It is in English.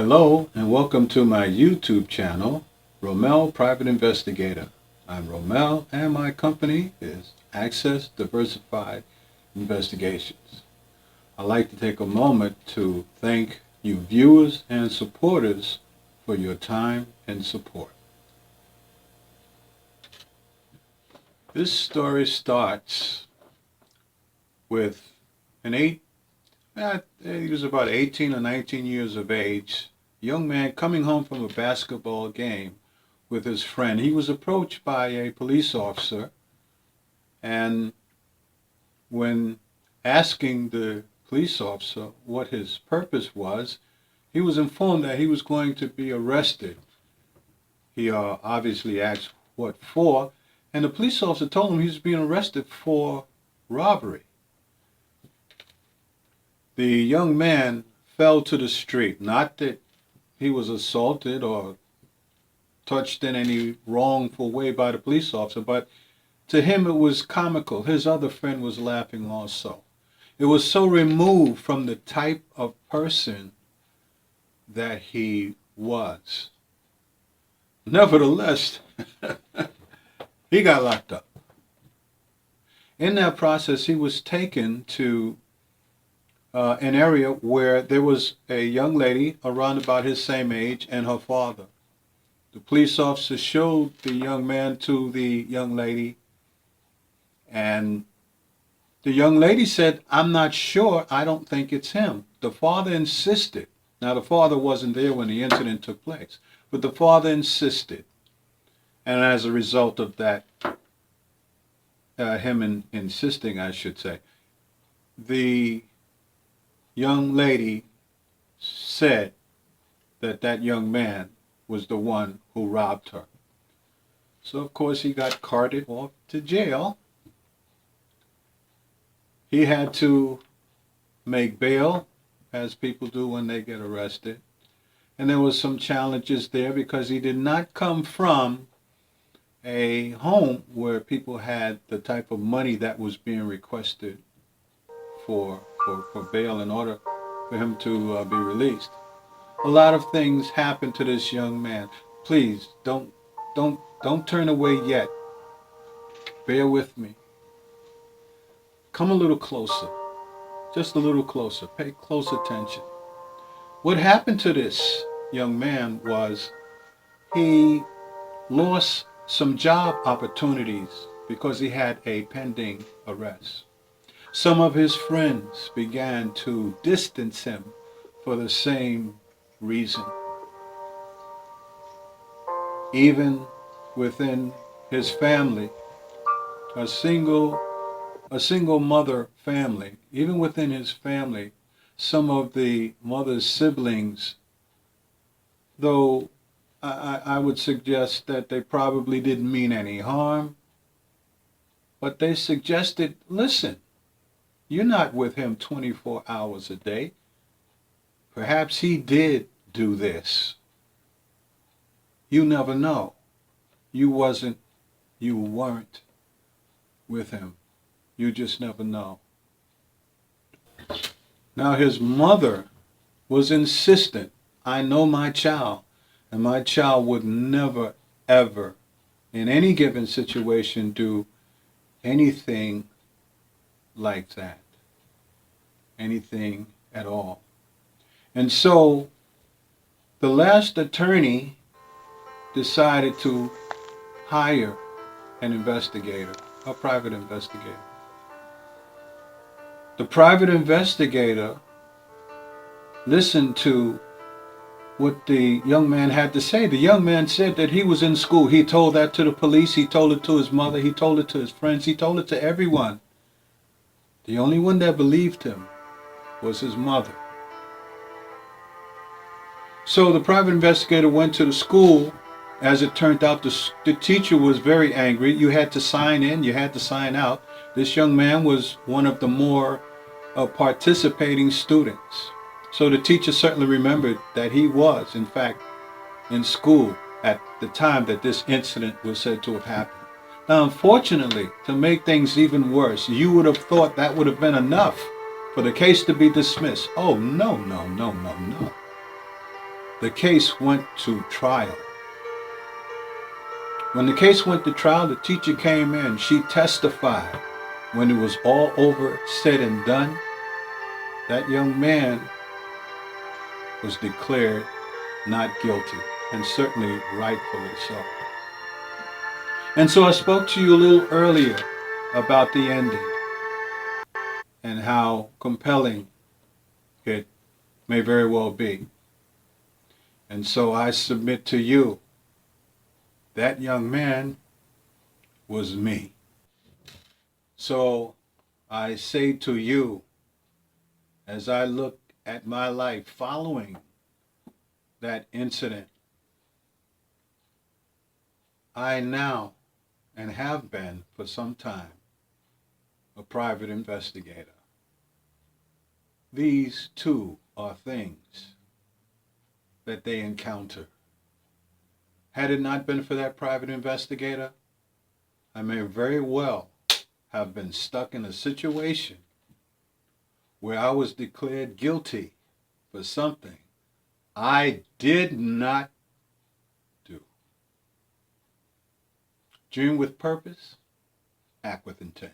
Hello and welcome to my YouTube channel, Romel Private Investigator. I'm Romel and my company is Access Diversified Investigations. I'd like to take a moment to thank you viewers and supporters for your time and support. This story starts with he was about 18 or 19 years of age, young man coming home from a basketball game with his friend. He was approached by a police officer, and when asking the police officer what his purpose was, he was informed that he was going to be arrested. He obviously asked what for, and the police officer told him he was being arrested for robbery. The young man fell to the street. Not that he was assaulted or touched in any wrongful way by the police officer, but to him it was comical. His other friend was laughing also. It was so removed from the type of person that he was. Nevertheless, he got locked up. In that process, he was taken to an area where there was a young lady around about his same age and her father. The police officer showed the young man to the young lady, and the young lady said, "I'm not sure, I don't think it's him." The father insisted. Now, the father wasn't there when the incident took place, but the father insisted. And as a result of that, insisting, I should say, the young lady said that that young man was the one who robbed her. So, of course, he got carted off to jail. He had to make bail, as people do when they get arrested. And there was some challenges there because he did not come from a home where people had the type of money that was being requested for bail in order for him to be released. A lot of things happened to this young man. Please don't turn away yet. Bear with me. Come a little closer, just a little closer. Pay close attention. What happened to this young man was he lost some job opportunities because he had a pending arrest. Some of his friends began to distance him for the same reason. Even within his family, a single mother family, even within his family, some of the mother's siblings, though I would suggest that they probably didn't mean any harm, but they suggested, listen, you're not with him 24 hours a day. Perhaps he did do this. You never know. You weren't with him. You just never know. Now his mother was insistent. I know my child, and my child would never, ever, in any given situation, do anything like that. Anything at all. And so the last attorney decided to hire an investigator, a private investigator. The private investigator listened to what the young man had to say. The young man said that he was in school. He told that to the police. He told it to his mother. He told it to his friends. He told it to everyone. The only one that believed him was his mother. So the private investigator went to the school. As it turned out, the teacher was very angry. You had to sign in, you had to sign out. This young man was one of the more participating students. So the teacher certainly remembered that he was, in fact, in school at the time that this incident was said to have happened. Now, unfortunately, to make things even worse, you would have thought that would have been enough for the case to be dismissed. Oh, no, no, no, no, no. the case went to trial. When the case went to trial, the teacher came in. She testified. When it was all over, said and done, that young man was declared not guilty, and certainly rightfully so. And so I spoke to you a little earlier about the ending and how compelling it may very well be. And so I submit to you, that young man was me. So I say to you, as I look at my life following that incident, I now, and have been for some time, a private investigator. These too are things that they encounter. Had it not been for that private investigator, I may very well have been stuck in a situation where I was declared guilty for something I did not do. Dream with purpose, act with intent.